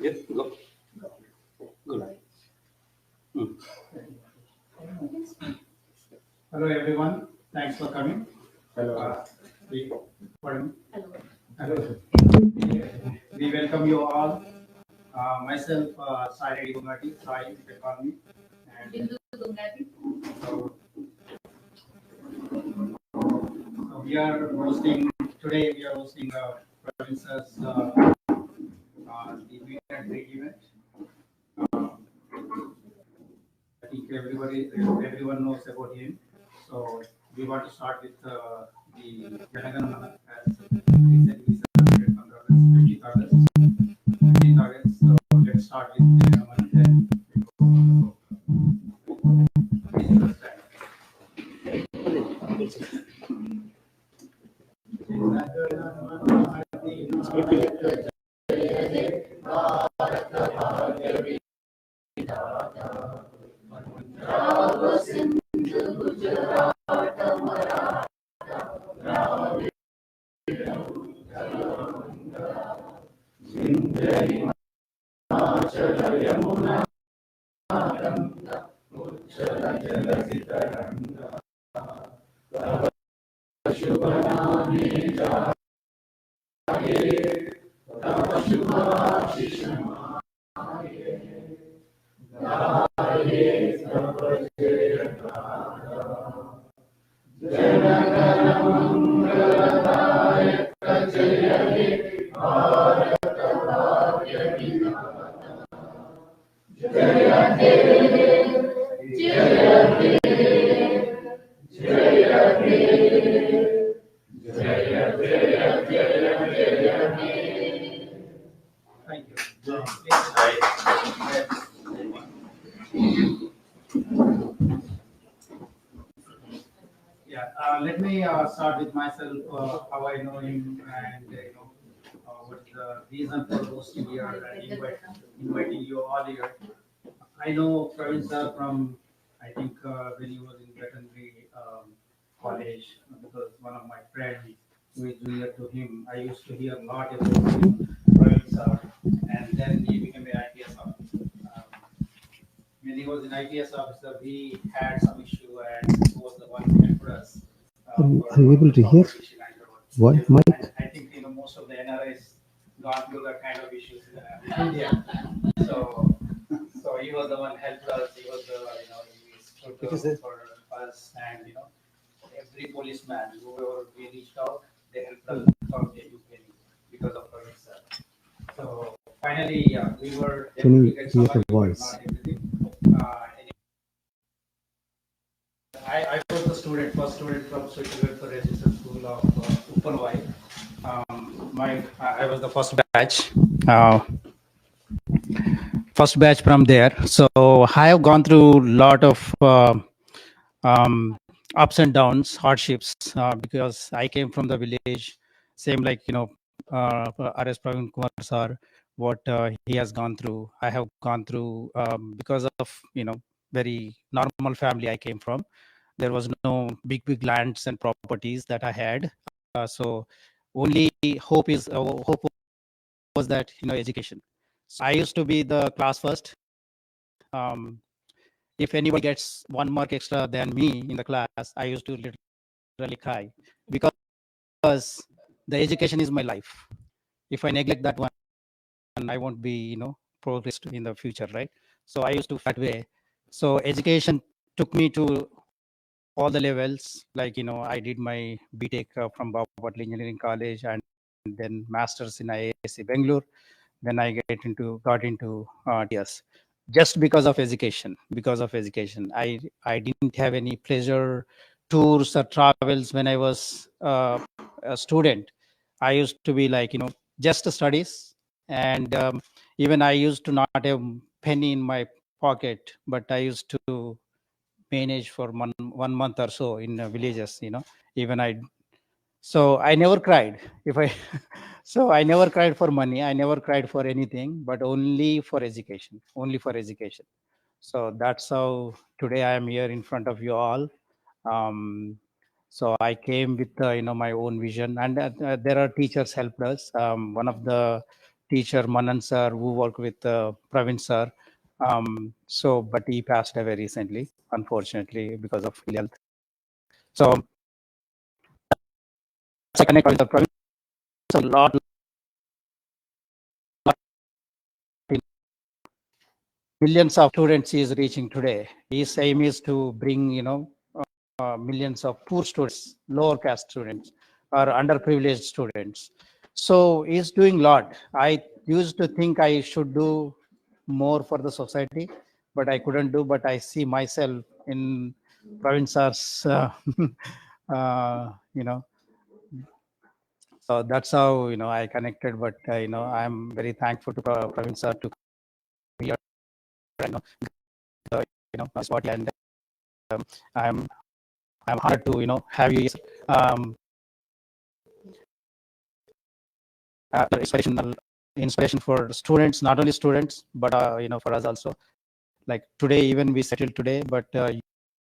Yes, go. Good. Hello everyone, thanks for coming. Hello. Pardon? Hello. We welcome you all. Myself, Sai Gungati, Sai, you can call me. And so, so we are hosting today. We are hosting Province's the meet and greet event. I think everyone knows about him. So we want to start with the Janaganamana as recently celebrated on August 15th August. 15th August. So let's start with Janaganamana then. Please understand. Thank you. Yeah, let me start with myself, how I know him, and what's the reason for hosting here and inviting you all here. I know Praveen sir from, I think, when he was in veterinary college, because one of my friends who is junior to him, I used to hear a lot about him, Praveen sir, and then he became an IPS officer. When he was an IPS officer, we had some issue, and he was the one who helped us. Are you able to hear? What, Mike? And I think most of the NRIs gone through that kind of issues in India. So, so he was the one helped us. He was the he stood for us, and every policeman, whoever we reached out, they helped us from the UK because of our sir. So finally, we were Can able you to get hear the somebody, but voice? not everything. I was the first student from Social Welfare Registered School of Uppervai. I was the first batch from there. So I have gone through a lot of um, ups and downs, hardships, because I came from the village, same like R.S. Praveen Kumar sir, what he has gone through. I have gone through because of very normal family I came from. There was no big lands and properties that I had. So only hope was that education. So I used to be the class first. Um, if anybody gets 1 mark extra than me in the class, I used to high because the education is my life. If I neglect that one, I won't be, progressed in the future, right? So I used to that way. So education took me to all the levels. Like, I did my BTech from Bapatli Engineering College and then masters in IAC Bangalore. Then I got into TS just because of education. Because of education, I didn't have any pleasure tours or travels when I was a student. I used to be like, just studies, and even I used to not have penny in my pocket, but I used to manage for 1 month or so in villages. Even I so I never cried. If I so I never cried for money. I never cried for anything, but only for education. Only for education. So that's how today I am here in front of you all. Um, so I came with my own vision, and there are teachers helped us. One of the teacher Manan sir, who worked with Praveen sir. But he passed away recently, unfortunately, because of ill health. So I connect with the Praveen a lot millions of students he is reaching today. His aim is to bring, millions of poor students, lower caste students, or underprivileged students. So he's doing a lot. I used to think I should do more for the society, but I couldn't do. But I see myself in Praveen sir's, you know, so that's how I connected. But I'm very thankful to Praveen sir to be here. You know, spot, and um, I'm I'm honored to have you. Um, inspiration for students, not only students, but for us also. Like today, even we settled today, but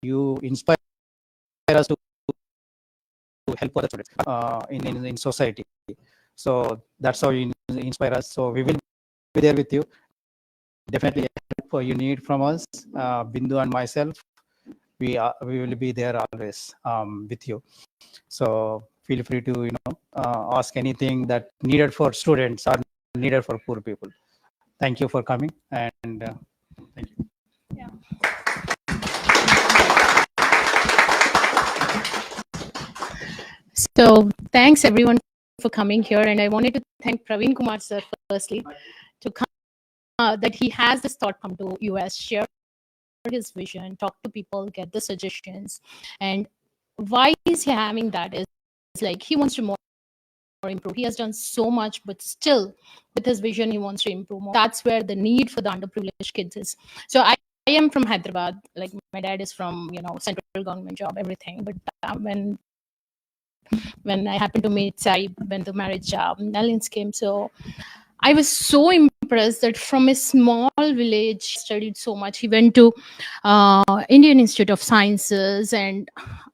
you inspire us to help other students in society. So that's how you inspire us. So we will be there with you. Definitely, help you need from us, Bindu and myself. We will be there always with you. So feel free to ask anything that needed for students or needed for poor people. Thank you for coming, and thank you. Yeah. So thanks everyone for coming here, and I wanted to thank Praveen Kumar sir firstly to come that he has this thought come to US, share his vision, talk to people, get the suggestions, and why is he having that is like he wants to more improve. He has done so much, but still with his vision he wants to improve more. That's where the need for the underprivileged kids is. So I am from Hyderabad. Like my dad is from central government job, everything. But when I happened to meet Sai when the marriage alliance came, so I was so impressed that from a small village, he studied so much. He went to Indian Institute of Sciences, and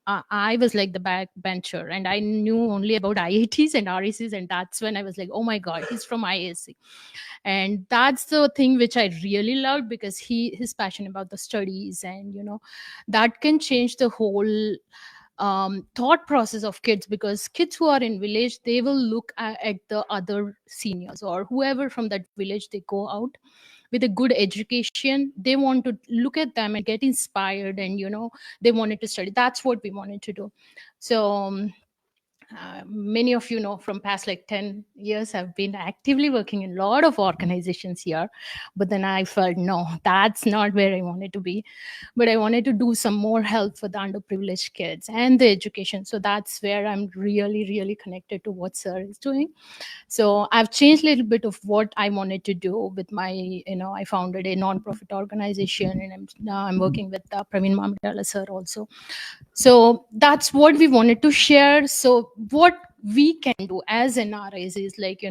I was like the backbencher, and I knew only about IITs and RECs, and that's when I was like, oh my God, he's from IAC. And that's the thing which I really loved, because he's passionate about the studies, and that can change the whole thought process of kids, because kids who are in village, they will look at the other seniors or whoever from that village. They go out with a good education, they want to look at them and get inspired, and they wanted to study. That's what we wanted to do. So many of you know from past like 10 years have been actively working in a lot of organizations here, but then I felt no, that's not where I wanted to be. But I wanted to do some more help for the underprivileged kids and the education. So that's where I'm really really connected to what sir is doing. So I've changed a little bit of what I wanted to do with my, I founded a non-profit organization, and now I'm working with Praveen Mamdala sir also. So that's what we wanted to share. So what we can do as NRIs is like,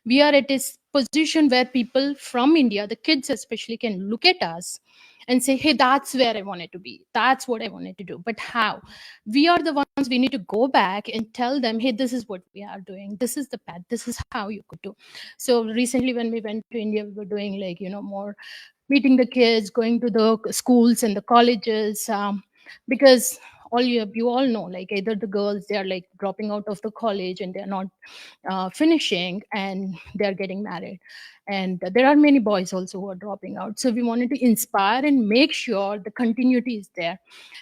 we are at this position where people from India, the kids especially, can look at us and say, hey, that's where I wanted to be. That's what I wanted to do. But how? We are the ones, we need to go back and tell them, hey, this is what we are doing. This is the path. This is how you could do. So recently when we went to India, we were doing like, more meeting the kids, going to the schools and the colleges, because you all know, like either the girls, they are like dropping out of the college and they're not finishing and they're getting married, and there are many boys also who are dropping out. So we wanted to inspire and make sure the continuity is there.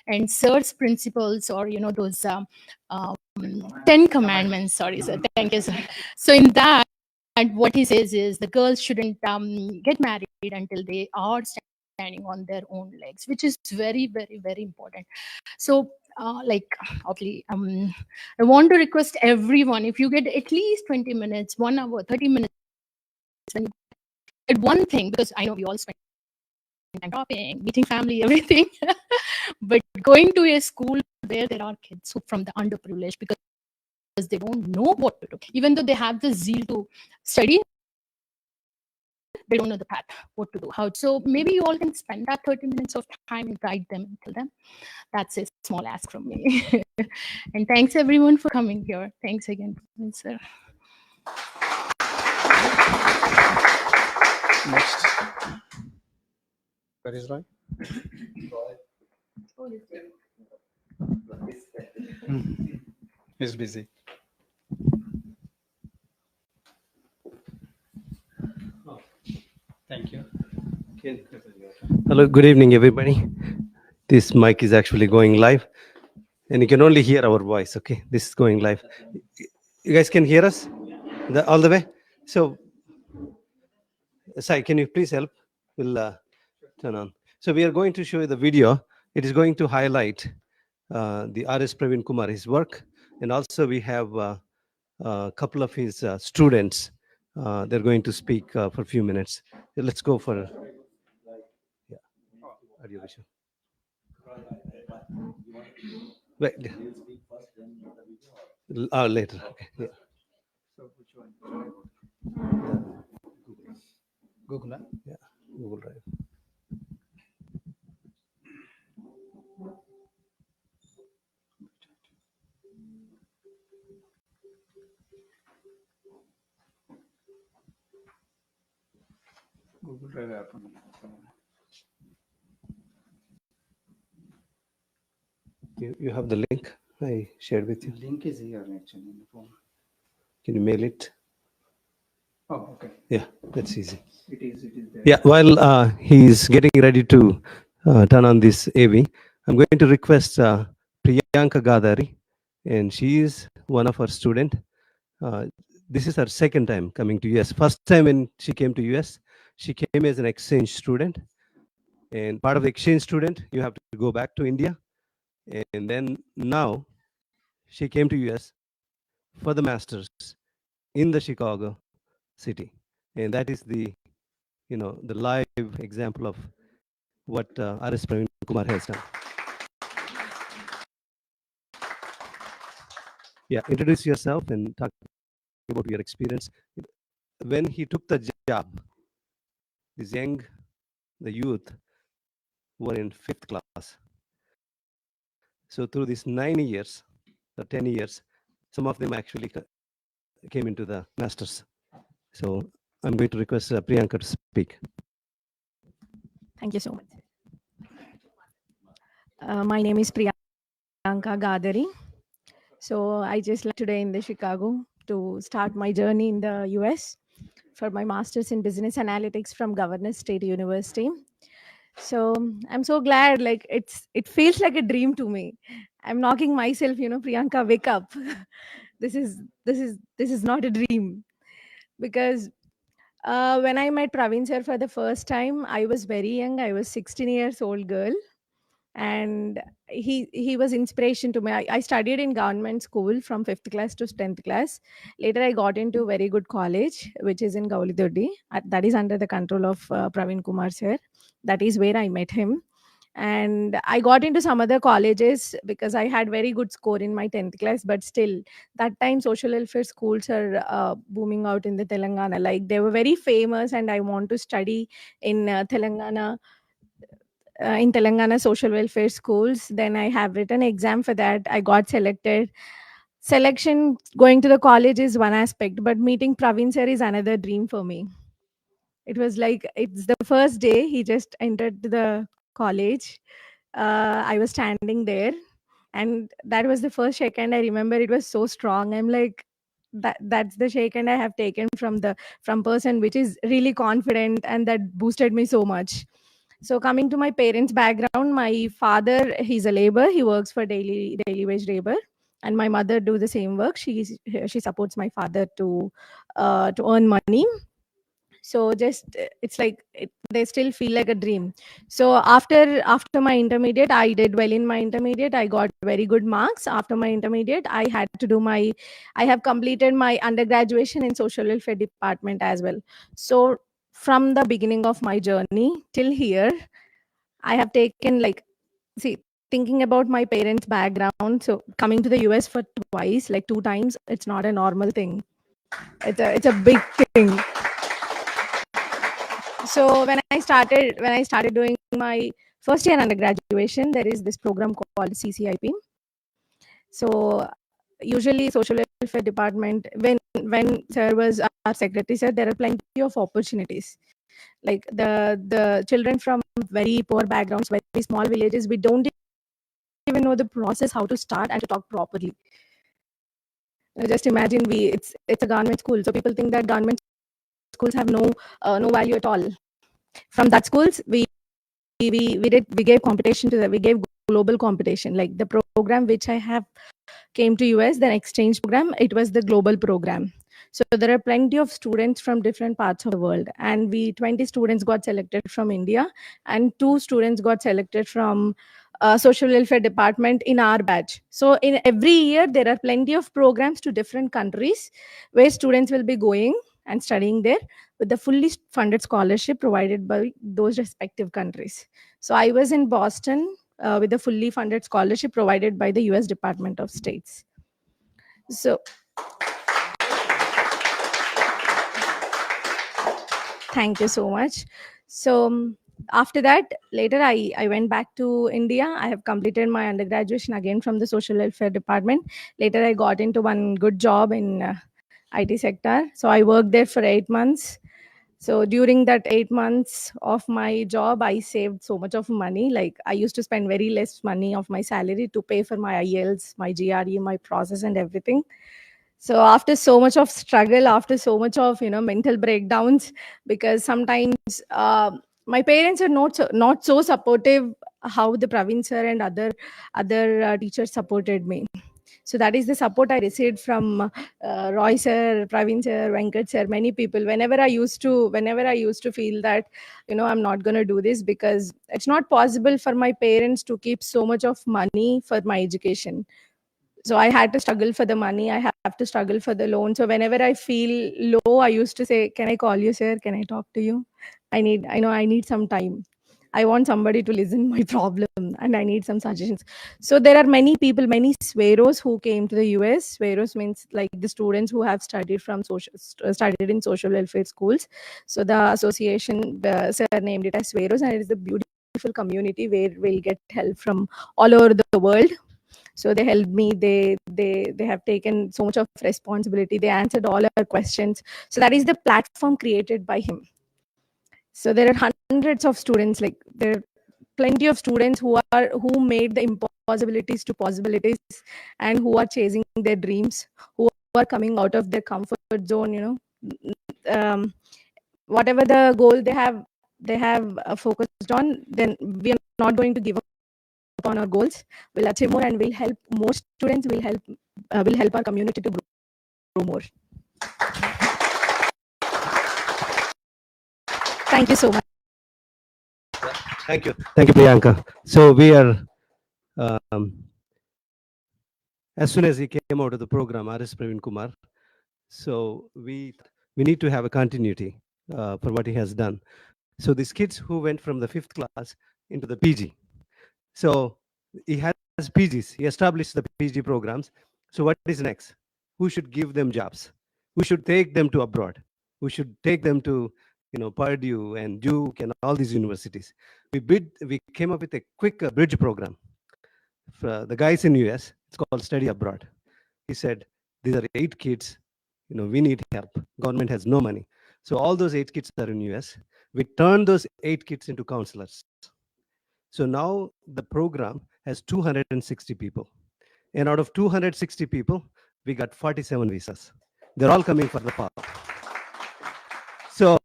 And sir's principles, or those 10 commandments, sorry sir, thank you sir. So in that, what he says is the girls shouldn't get married until they are standing on their own legs, which is very, very, very important. So like obviously, I want to request everyone, if you get at least 20 minutes, 1 hour, 30 minutes, when you get one thing, because I know we all spend time shopping, meeting family, everything, but going to a school where there are kids who from the underprivileged, because they don't know what to do, even though they have the zeal to study, they don't know the path, what to do, how. So maybe you all can spend that 30 minutes of time and guide them and tell them. That's a small ask from me. And thanks everyone for coming here. Thanks again, sir. Next. Where is Roy? He's busy. Thank you. Hello, good evening, everybody. This mic is actually going live, and you can only hear our voice. Okay, this is going live. You guys can hear us all the way. So, Sai, can you please help? We'll turn on. So we are going to show you the video. It is going to highlight the RS Praveen Kumar, his work, and also we have a couple of his students. They're going to speak for a few minutes. Let's go for audio visual. Right. Later. Okay. Yeah. So which one? Google. Huh? Yeah. Google Drive. Google Drive app. You have the link I shared with you. Link is here actually in the phone. Can you mail it? Oh, okay. Yeah, that's easy. It is there. Yeah, while he's getting ready to turn on this AV, I'm going to request Priyanka Gadari, and she is one of our student. This is her second time coming to US. First time when she came to US, she came as an exchange student, and part of the exchange student, you have to go back to India, and then now she came to US for the masters in the Chicago city, and that is the the live example of what RS Praveen Kumar has done. Yeah, introduce yourself and talk about your experience. When he took the job, the youth were in 5th class. So through these 9 years or 10 years, some of them actually came into the masters. So I'm going to request Priyanka to speak. Thank you so much. My name is Priyanka Gadari. So I just left today in the Chicago to start my journey in the US for my master's in business analytics from Governors State University. So I'm so glad, like it feels like a dream to me. I'm knocking myself, Priyanka, wake up. this is not a dream, because when I met Praveen sir for the first time, I was very young. I was 16 years old girl, and he was inspiration to me. I studied in government school from 5th class to 10th class. Later I got into a very good college, which is in Gaulidodi. That is under the control of Praveen Kumar sir. That is where I met him. And I got into some other colleges because I had very good score in my 10th class, but still that time social welfare schools are booming out in the Telangana. Like they were very famous, and I want to study in Telangana social welfare schools. Then I have written exam for that. I got selected. Selection, going to the college is one aspect, but meeting Praveen sir is another dream for me. It was like, it's the first day he just entered the college. I was standing there, And that was the first shake hand. I remember it was so strong. I'm like, that's the shake hand I have taken from person which is really confident, and that boosted me so much. So coming to my parents' background, my father, he's a laborer. He works for daily wage labor, and my mother do the same work. She supports my father to earn money. So just it's like they still feel like a dream. So after my intermediate, I did well in my intermediate. I got very good marks. After my intermediate, I have completed my undergraduation in social welfare department as well. So from the beginning of my journey till here, I have taken, like, see, thinking about my parents' background. So coming to the US for twice, like 2 times, it's not a normal thing. It's a big thing. So when I started doing my first year undergraduation, there is this program called CCIP. So usually social welfare department, when sir was our secretary, sir, there are plenty of opportunities. Like the children from very poor backgrounds, very small villages, we don't even know the process how to start and to talk properly. Just imagine, it's a government school, so people think that government schools have no value at all. From that schools, we gave competition to we gave global competition. Like the program which I have came to US, the exchange program, it was the global program. So there are plenty of students from different parts of the world, and 20 students got selected from India, and 2 students got selected from social welfare department in our batch. So in every year there are plenty of programs to different countries where students will be going and studying there with the fully funded scholarship provided by those respective countries. So I was in Boston with a fully funded scholarship provided by the US Department of States. So thank you so much. So after that, later I went back to India. I have completed my undergraduation again from the social welfare department. Later I got into one good job in IT sector. So I worked there for 8 months. So during that 8 months of my job, I saved so much of money. Like I used to spend very less money of my salary to pay for my IELTS, my GRE, my process and everything. So after so much of struggle, after so much of mental breakdowns, because sometimes my parents are not so supportive how the Praveen sir and other teachers supported me. So that is the support I received from Roy sir, Praveen sir, Venkat sir, many people. Whenever I used to feel that I'm not going to do this because it's not possible for my parents to keep so much of money for my education. So I had to struggle for the money. I have to struggle for the loan. So whenever I feel low, I used to say, "Can I call you, sir? Can I talk to you? I need some time. I want somebody to listen my problem, and I need some suggestions." So there are many people, many Sweros who came to the US. Sweros means like the students who have studied in social welfare schools. So the association, sir named it as Sweros, and it is a beautiful community where we'll get help from all over the world. So they helped me. They have taken so much of responsibility. They answered all our questions. So that is the platform created by him. So there are hundreds of students, like there are plenty of students who made the impossibilities to possibilities, and who are chasing their dreams, who are coming out of their comfort zone. Whatever the goal they have focused on, then we are not going to give up on our goals. We'll achieve more, and we'll help more students. Will help our community to grow more. Thank you so much. Thank you, Priyanka. So we are, as soon as he came out of the program, R.S. Praveen Kumar. So we need to have a continuity for what he has done. So these kids who went from the 5th class into the PG. So he has PGs. He established the PG programs. So what is next? Who should give them jobs? Who should take them to abroad? Who should take them to Purdue and Duke and all these universities? We came up with a quick bridge program for the guys in US. It's called Study Abroad. He said, these are 8 kids. We need help. Government has no money. So all those 8 kids are in US. We turned those 8 kids into counselors. So now the program has 260 people. And out of 260 people, we got 47 visas. They're all coming for the park. So,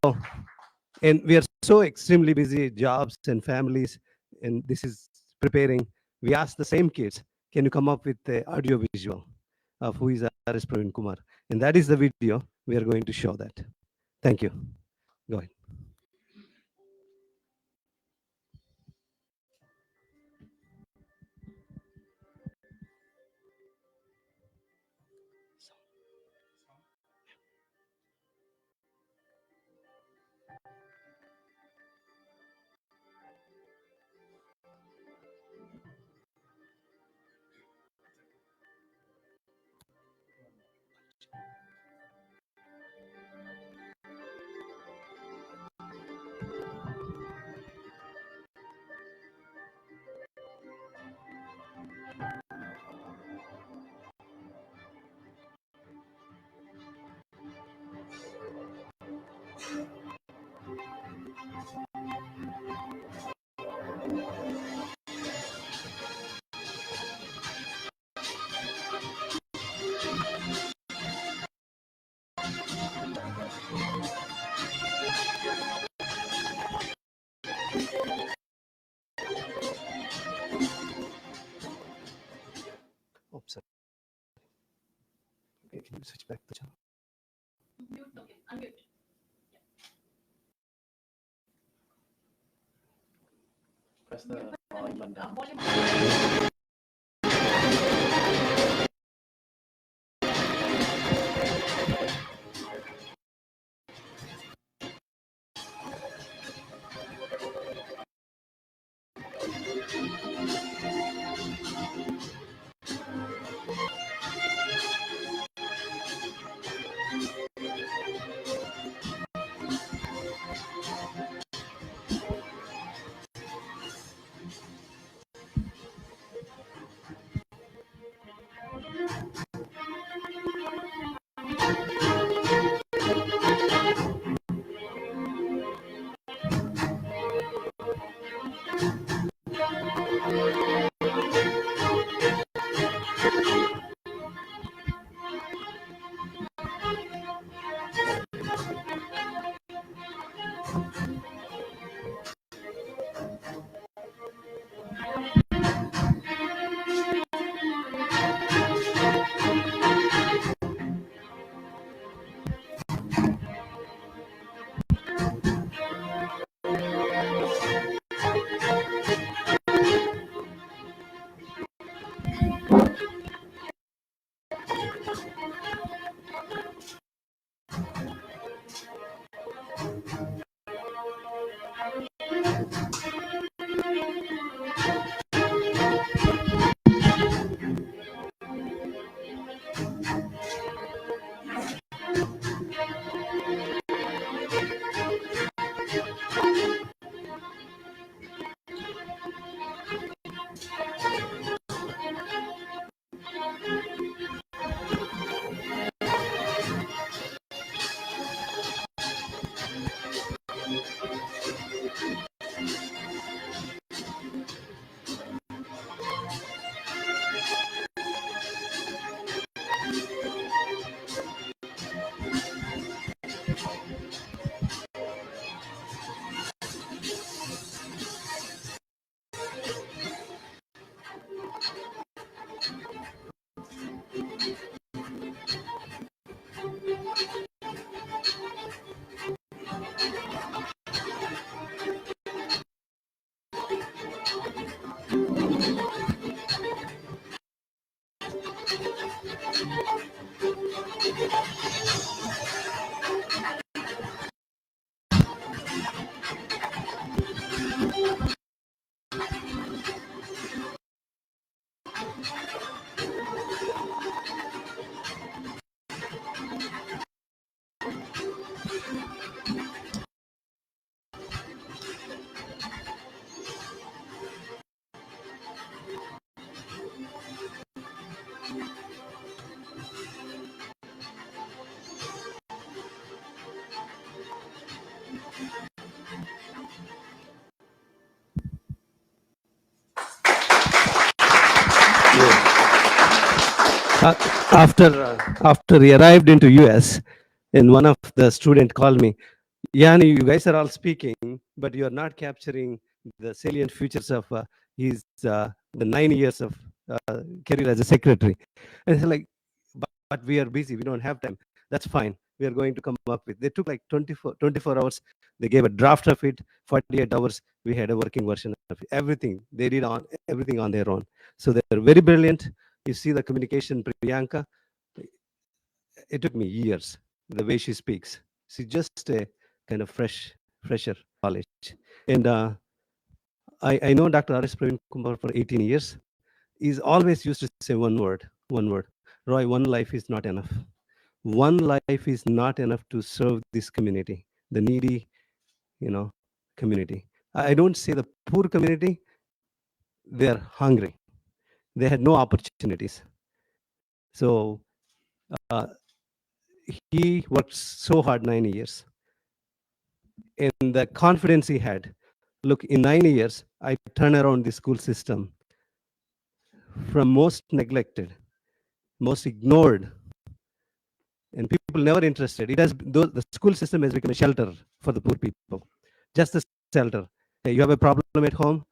and we are so extremely busy, jobs and families, and this is preparing. We asked the same kids, can you come up with the audio visual of who is RS Praveen Kumar? And that is the video. We are going to show that. Thank you. Go ahead. Oh, sorry. Okay, can you switch back the channel? Mute, okay, unmute. Press the volume button down. Volume. Uh, after he arrived into US, and one of the student called me, Yani, you guys are all speaking, but you are not capturing the salient features of his the 9 years of career as a secretary. And it's like, but we are busy. We don't have time. That's fine. We are going to come up with. They took like 24 hours. They gave a draft of it. 48 hours. We had a working version of it. Everything they did on everything on their own. So they're very brilliant. You see the communication, Priyanka. It took me years. The way she speaks. She's just a kind of fresher college. And I know Dr. R.S. Praveen Kumar for 18 years. He's always used to say one word. Roy, one life is not enough. One life is not enough to serve this community, the needy, community. I don't say the poor community, they're hungry. They had no opportunities. So uh, he worked so hard 9 years. And the confidence he had, look, in 9 years, I turn around the school system from most neglected, most ignored, and people never interested. The school system has become a shelter for the poor people, just a shelter. Hey, you have a problem at home,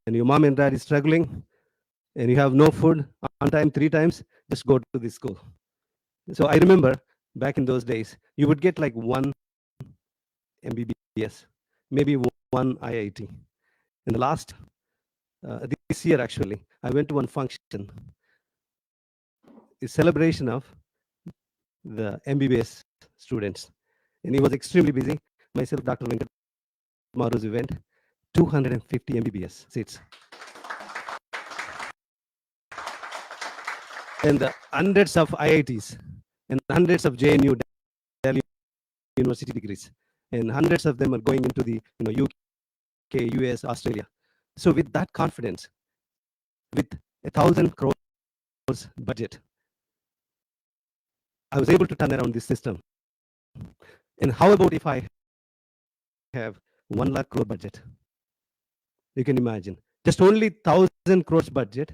and your mom and dad is struggling, and you have no food on time 3 times, just go to the school. So I remember back in those days, you would get like one MBBS, maybe one IIT. In the last this year, actually, I went to one function, a celebration of the MBBS students, and he was extremely busy. Myself, Dr. Venkat Maru's event, 250 MBBS seats, and hundreds of IITs, and hundreds of JNU, Delhi University degrees, and hundreds of them are going into the UK, US, Australia. So with that confidence, with 1,000 crores budget, I was able to turn around this system. And how about if I have 1 lakh crore budget? You can imagine, just only 1,000 crores budget,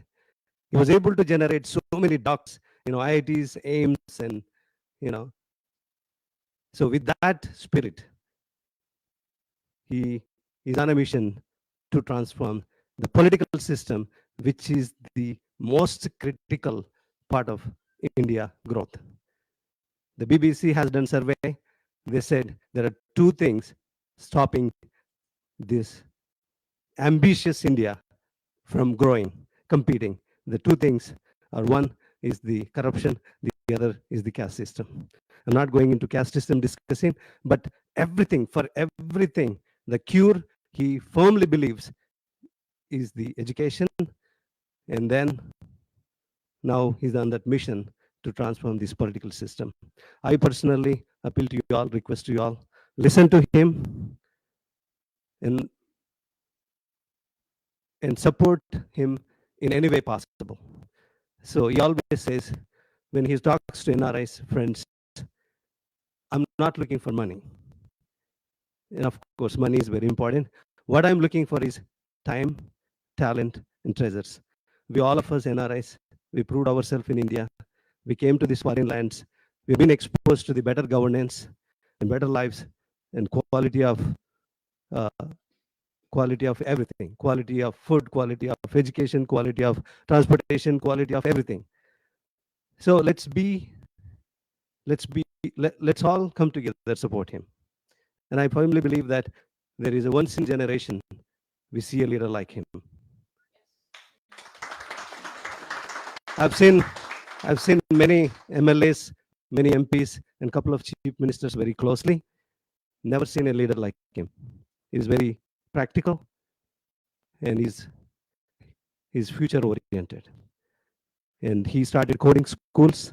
he was able to generate so many docs, IITs, AIMS, and so with that spirit, he is on a mission to transform the political system, which is the most critical part of India growth. The BBC has done survey. They said there are two things stopping this ambitious India from growing, competing. The two things are, one is the corruption, the other is the caste system. I'm not going into caste system discussing, but for everything, the cure, he firmly believes, is the education. And then now he's on that mission to transform this political system. I personally appeal to you all, request to you all, listen to him and support him in any way possible. So he always says, when he talks to NRIs friends, I'm not looking for money. And of course, money is very important. What I'm looking for is time, talent, and treasures. We all of us NRIs, we proved ourselves in India. We came to these foreign lands. We've been exposed to the better governance and better lives and quality of everything, quality of food, quality of education, quality of transportation, quality of everything. So let's all come together, support him. And I firmly believe that there is a once in generation we see a leader like him. I've seen many MLAs, many MPs, and a couple of chief ministers very closely. Never seen a leader like him. He's very practical, and he's future oriented. And he started coding schools.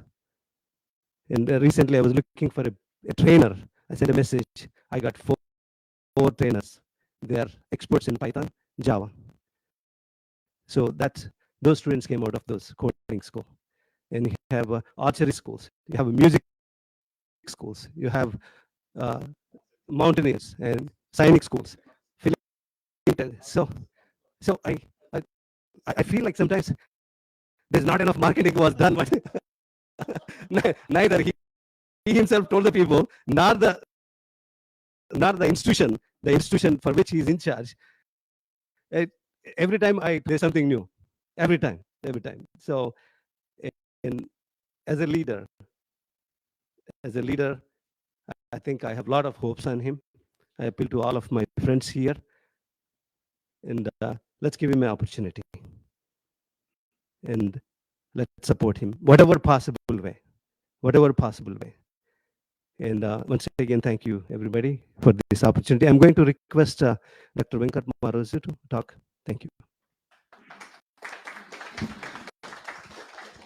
And recently I was looking for a trainer. I sent a message. I got four trainers. They are experts in Python, Java. So those students came out of those coding school. And you have archery schools. You have music schools. You have mountaineers and science schools. So I feel like sometimes there's not enough marketing was done. Neither he himself told the people, not the institution for which he is in charge. It, every time there's something new, every time. So, and as a leader, I think I have a lot of hopes on him. I appeal to all of my friends here, and let's give him an opportunity, and let's support him, whatever possible way. And once again, thank you everybody for this opportunity. I'm going to request Dr. Venkat Marozu to talk. Thank you.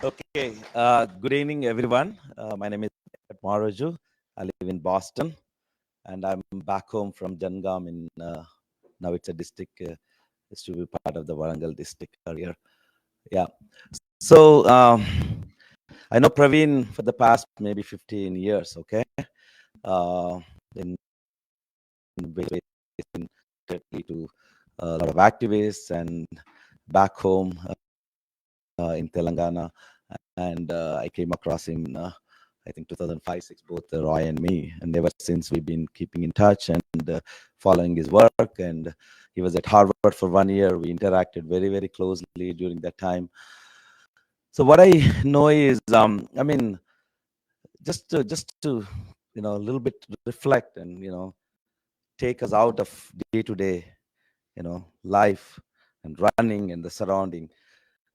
Okay, good evening, everyone. My name is Maroju. I live in Boston, and I'm back home from Jangam in, now it's a district, it's to be part of the Warangal district earlier. Yeah. So I know Praveen for the past maybe 15 years, okay? In to a lot of activists and back home in Telangana. And I came across him, I think 2005-6, both Roy and me. And ever since we've been keeping in touch and following his work. And he was at Harvard for 1 year. We interacted very, very closely during that time. So what I know is, I mean, just to a little bit reflect and take us out of day-to-day life and running and the surrounding.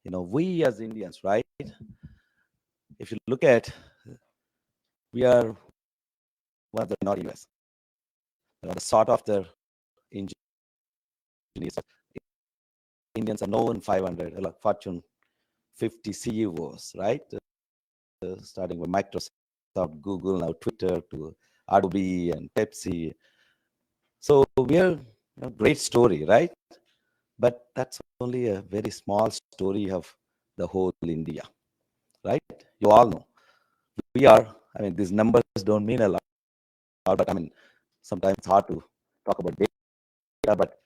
We as Indians, right? If you look at, we are one of the not US, the sought after engineers. Indians are known 500, like Fortune 50 CEOs, right? Starting with Microsoft, Google, now Twitter, to Adobe and Pepsi. So we are a great story, right? But that's only a very small story of the whole India, right? You all know. We are, I mean, these numbers don't mean a lot, but I mean, sometimes it's hard to talk about data, but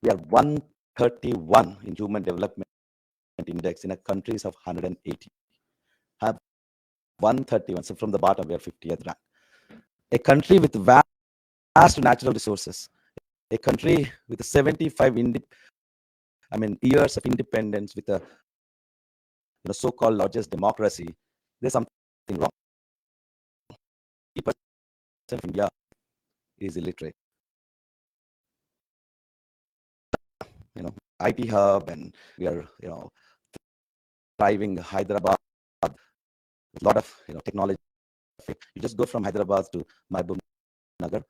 we are 131 in Human Development Index in a countries of 180. Have 131, so from the bottom, we are 50th rank. A country with vast natural resources, a country with 75 years of independence, with a so-called largest democracy. There's something wrong. 80% of India is illiterate. IT hub, and we are thriving Hyderabad. A lot of technology. You just go from Hyderabad to Mahbub Nagar,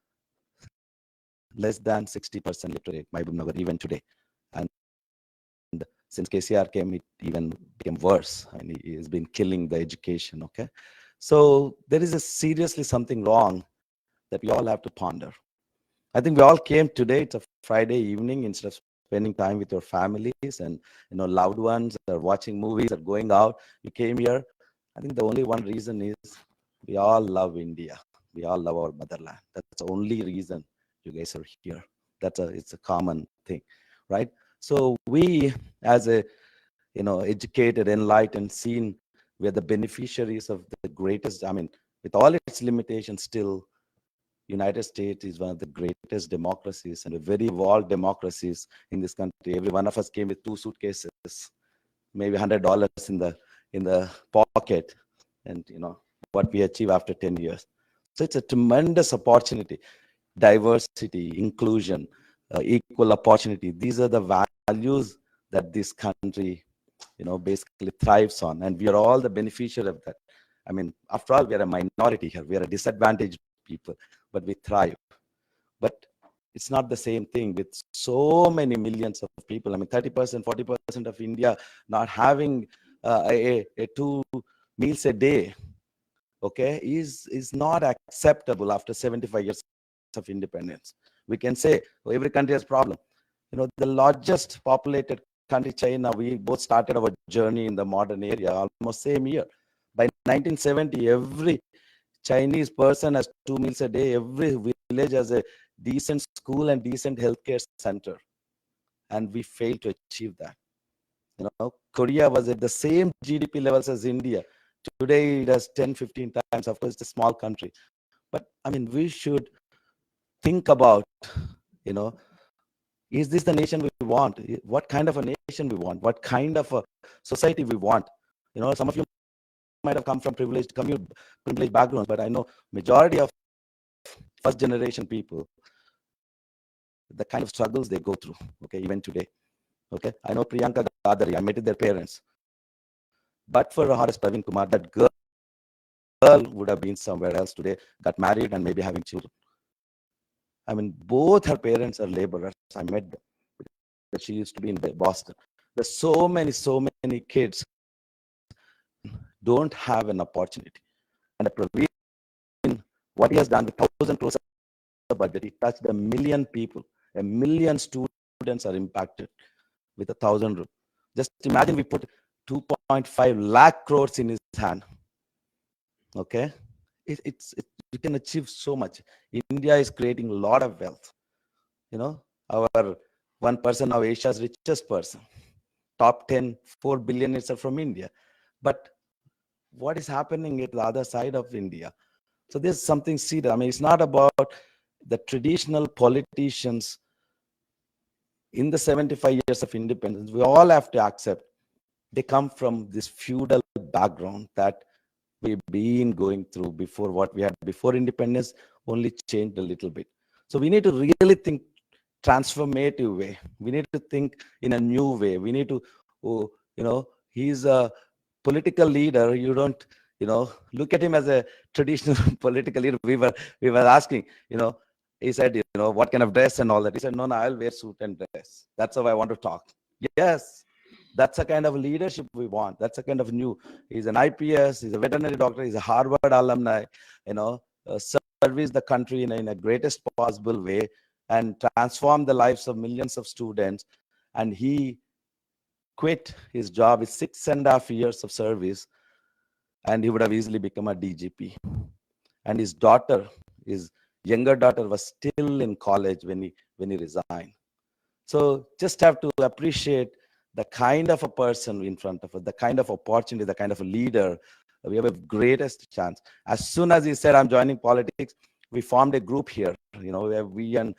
less than 60% literate, Mahbub Nagar, even today. And since KCR came, it even became worse. I mean, he has been killing the education, okay? So there is seriously something wrong that we all have to ponder. I think we all came today, it's a Friday evening, instead of spending time with your families and loved ones, or watching movies or going out, you came here. I think the only one reason is we all love India. We all love our motherland. That's the only reason you guys are here. It's a common thing, right? So we, as a educated, enlightened, seen, we are the beneficiaries of the greatest. I mean, with all its limitations, still, United States is one of the greatest democracies and a very evolved democracies in this country. Every one of us came with 2 suitcases, maybe $100 in the pocket, and what we achieve after 10 years. So it's a tremendous opportunity. Diversity, inclusion, equal opportunity. These are the values that this country, basically thrives on, and we are all the beneficiary of that. I mean, after all, we are a minority here. We are a disadvantaged people, but we thrive. But it's not the same thing with so many millions of people. I mean, 30%, 40% of India not having a 2 meals a day, okay, is not acceptable after 75 years of independence. We can say, oh, every country has problem. The largest populated country, China, we both started our journey in the modern area almost same year. By 1970, every Chinese person has 2 meals a day. Every village has a decent school and decent healthcare center. And we failed to achieve that. Korea was at the same GDP levels as India. Today it has 10, 15 times. Of course, it's a small country. But I mean, we should think about, you know, is this the nation we want? What kind of a nation we want? What kind of a society we want? You know, some of you might have come from privileged backgrounds, but I know majority of first generation people, the kind of struggles they go through, okay, even today. Okay, I know Priyanka Gadari, I met their parents. But for Horace Praveen Kumar, that girl would have been somewhere else today, got married and maybe having children. I mean, both her parents are laborers. I met them. She used to be in Boston. There's so many kids don't have an opportunity. And Praveen, what he has done with 1,000 crores of budget, he touched 1 million people. 1 million students are impacted with 1,000 rupees. Just imagine we put 2.5 lakh crores in his hand. Okay, you can achieve so much. India is creating a lot of wealth. You know, our one person now, Asia's richest person, top 10, 4 billionaires are from India. But what is happening at the other side of India? So there's something serious. I mean, it's not about the traditional politicians in the 75 years of independence. We all have to accept they come from this feudal background that we've been going through before. What we had before independence only changed a little bit. So we need to really think transformative way. We need to think in a new way. We need to, he's a political leader. You don't, look at him as a traditional political leader. We were asking, he said, what kind of dress and all that. He said, no, I'll wear suit and dress. That's how I want to talk. Yes, that's a kind of leadership we want. That's a kind of new. He's an IPS. He's a veterinary doctor. He's a Harvard alumni. Service the country in a greatest possible way and transform the lives of millions of students. And he quit his job with 6.5 years of service, and he would have easily become a DGP. And his younger daughter, was still in college when he resigned. So just have to appreciate the kind of a person in front of us, the kind of opportunity, the kind of a leader. We have a greatest chance. As soon as he said, I'm joining politics, we formed a group here. We and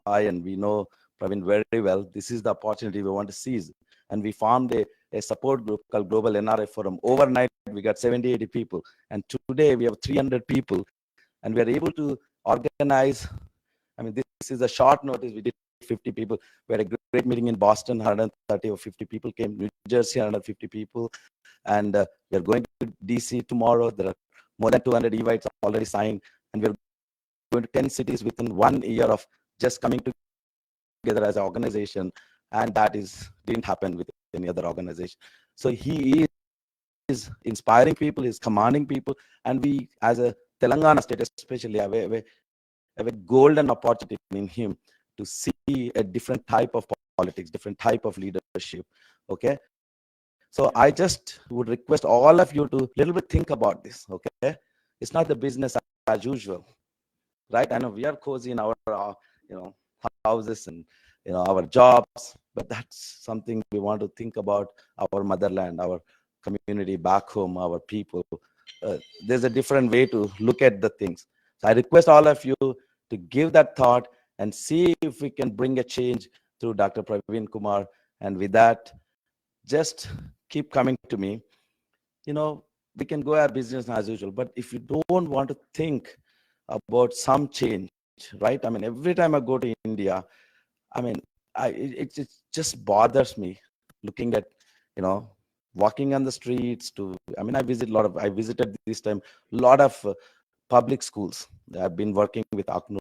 I, and we know Praveen very well. This is the opportunity we want to seize. And we formed a support group called Global NRI Forum. Overnight, we got 70, 80 people. And today we have 300 people. And we are able to organize. I mean, this is a short notice. We did 50 people. We had a great meeting in Boston, 130 or 50 people came. New Jersey, 150 people. And we are going to DC tomorrow. There are more than 200 evites already signed. And we're going to 10 cities within 1 year of just coming together as an organization. And that didn't happen with any other organization. So he is inspiring people, he's commanding people. And we, as a Telangana state especially, have a golden opportunity in him to see a different type of politics, different type of leadership. Okay. So I just would request all of you to little bit think about this. Okay. It's not the business as usual, right? I know we are cozy in our, houses and, our jobs, but that's something we want to think about our motherland, our community back home, our people. There's a different way to look at the things. So I request all of you to give that thought and see if we can bring a change through Dr. Praveen Kumar. And with that, just keep coming to me. We can go our business as usual, but if you don't want to think about some change, right? I mean, every time I go to India, I mean, it just bothers me looking at, walking on the streets I visited this time a lot of public schools. I've been working with Aknu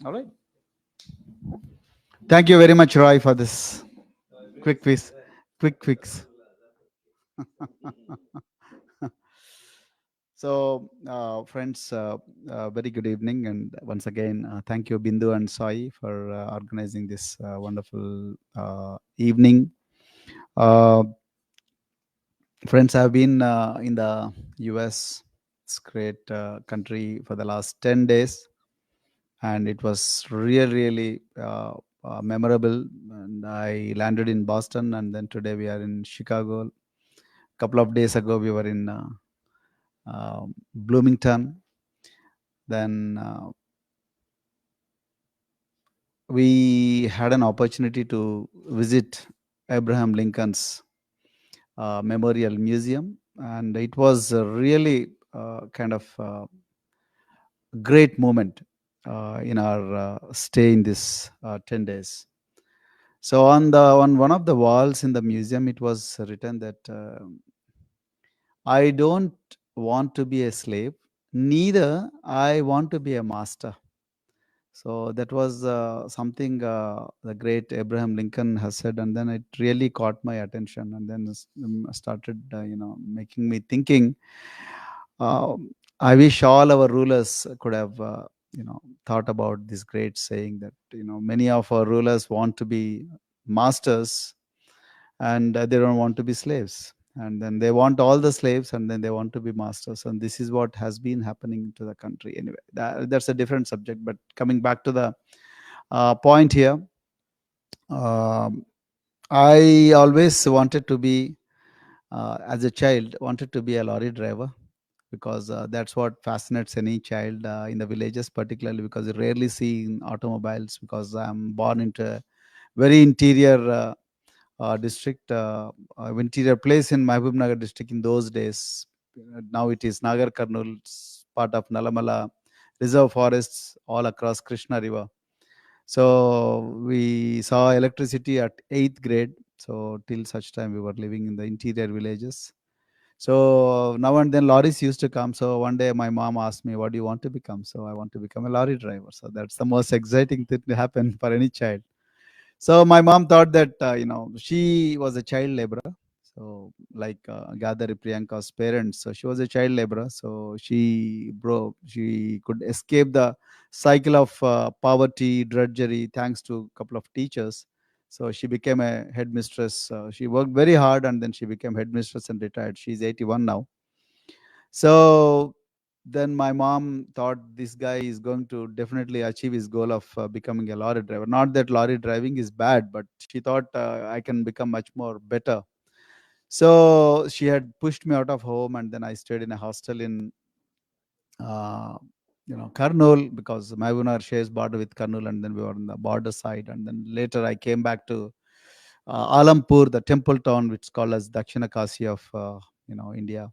All right. Thank you very much, Roy, for this quick quiz. Quick quiz. So, friends, very good evening. And once again, thank you, Bindu and Sai, for organizing this wonderful evening. Friends, I've been in the US, it's great country, for the last 10 days. And it was really memorable. And I landed in Boston, and then today we are in Chicago. A couple of days ago, we were in Bloomington. Then we had an opportunity to visit Abraham Lincoln's Memorial Museum, and it was a really kind of great moment in our stay in this 10 days. So on one of the walls in the museum, it was written that I don't want to be a slave, neither I want to be a master. So that was something the great Abraham Lincoln has said, and then it really caught my attention, and then started making me thinking. I wish all our rulers could have thought about this great saying that many of our rulers want to be masters, and they don't want to be slaves, and then they want all the slaves, and then they want to be masters, and this is what has been happening to the country. Anyway, that's a different subject, but coming back to the point here, I always wanted to be as a child wanted to be a lorry driver, because that's what fascinates any child in the villages, particularly because you rarely see in automobiles, because I'm born into a very interior district, interior place in Mahbub Nagar district in those days. Now it is Nagar Karnool, part of Nalamala reserve forests all across Krishna River. So we saw electricity at 8th grade. So till such time we were living in the interior villages. So now and then lorries used to come. So one day my mom asked me, what do you want to become? So I want to become a lorry driver. So that's the most exciting thing to happen for any child. So my mom thought that, she was a child laborer. So like Gadari Priyanka's parents. So she was a child laborer. So she could escape the cycle of poverty, drudgery, thanks to a couple of teachers. So she became a headmistress. She worked very hard, and then she became headmistress and retired. She's 81 now. So then my mom thought this guy is going to definitely achieve his goal of becoming a lorry driver. Not that lorry driving is bad, but she thought I can become much more better. So she had pushed me out of home, and then I stayed in a hostel in Karnool, because Mabunar shares border with Karnool, and then we were on the border side. And then later I came back to Alampur, the temple town, which is called as Dakshina Kasi of India.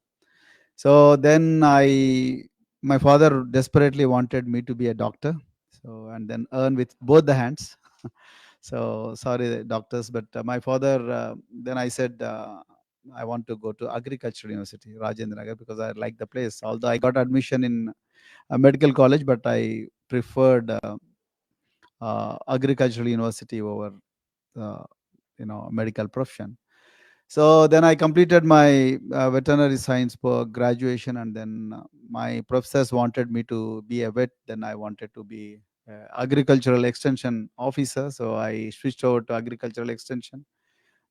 So then my father desperately wanted me to be a doctor, so and then earn with both the hands. So sorry, doctors, but my father. Then I said I want to go to Agricultural University, Rajendra Nagar, because I like the place. Although I got admission in a medical college, but I preferred Agricultural University over medical profession. So then I completed my veterinary science for graduation, and then my professors wanted me to be a vet. Then I wanted to be agricultural extension officer, so I switched over to agricultural extension.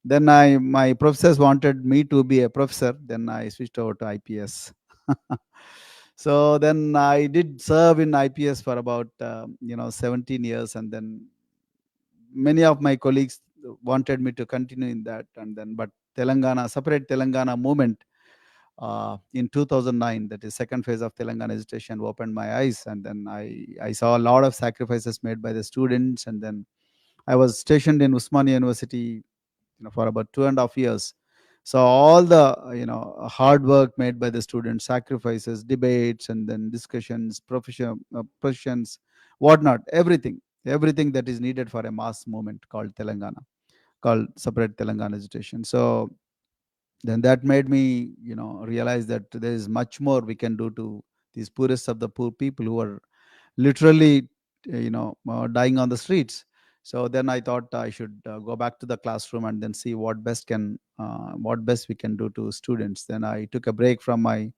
Then my professors wanted me to be a professor. Then I switched over to IPS. So then I did serve in IPS for about 17 years, and then many of my colleagues wanted me to continue in that, and then but separate Telangana movement in 2009, that is second phase of Telangana agitation, opened my eyes, and then I saw a lot of sacrifices made by the students. And then I was stationed in Usmania University for about 2.5 years. So all the hard work made by the students, sacrifices, debates, and then discussions, professions, whatnot, everything that is needed for a mass movement called separate Telangana agitation. So then that made me realize that there is much more we can do to these poorest of the poor people who are literally, dying on the streets. So then I thought I should go back to the classroom and then see what best we can do to students. Then I took a break from my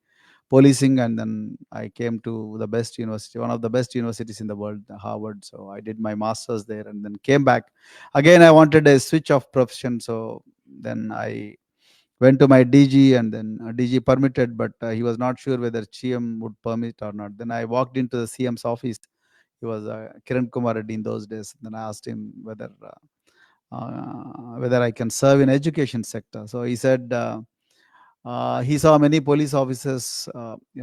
policing, and then I came to the best university, one of the best universities in the world, Harvard. So I did my masters there and then came back. Again, I wanted a switch of profession. So then I went to my DG, and then DG permitted, but he was not sure whether CM would permit or not. Then I walked into the CM's office. He was Kiran Kumar Reddy in those days. Then I asked him whether I can serve in education sector. So he said he saw many police officers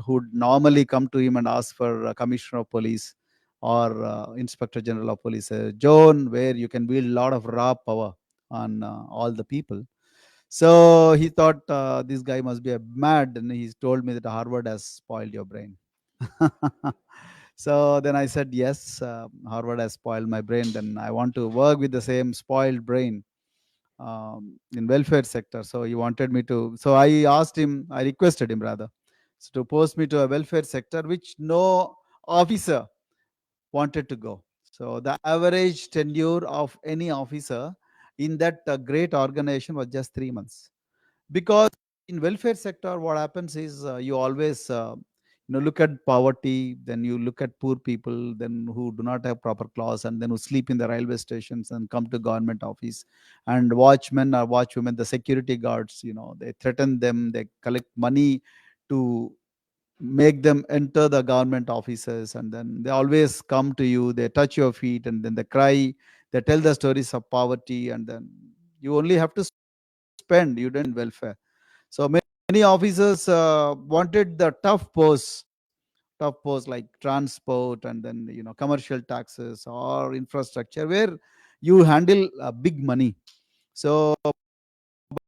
who'd normally come to him and ask for commissioner of police or inspector general of police, John, where you can wield a lot of raw power on all the people. So he thought this guy must be a mad, and he told me that Harvard has spoiled your brain. So then I said, yes, Harvard has spoiled my brain. Then I want to work with the same spoiled brain in welfare sector. So he wanted me to. So I requested him rather, so to post me to a welfare sector, which no officer wanted to go. So the average tenure of any officer in that great organization was just 3 months. Because in welfare sector, what happens is you always look at poverty, then you look at poor people, then who do not have proper clothes, and then who sleep in the railway stations and come to government office, and watchmen or watchwomen, the security guards, they threaten them, they collect money to make them enter the government offices, and then they always come to you, they touch your feet, and then they cry, they tell the stories of poverty, and then you only have to spend, you don't welfare. So many officers wanted the tough posts like transport, and then commercial taxes or infrastructure, where you handle big money. So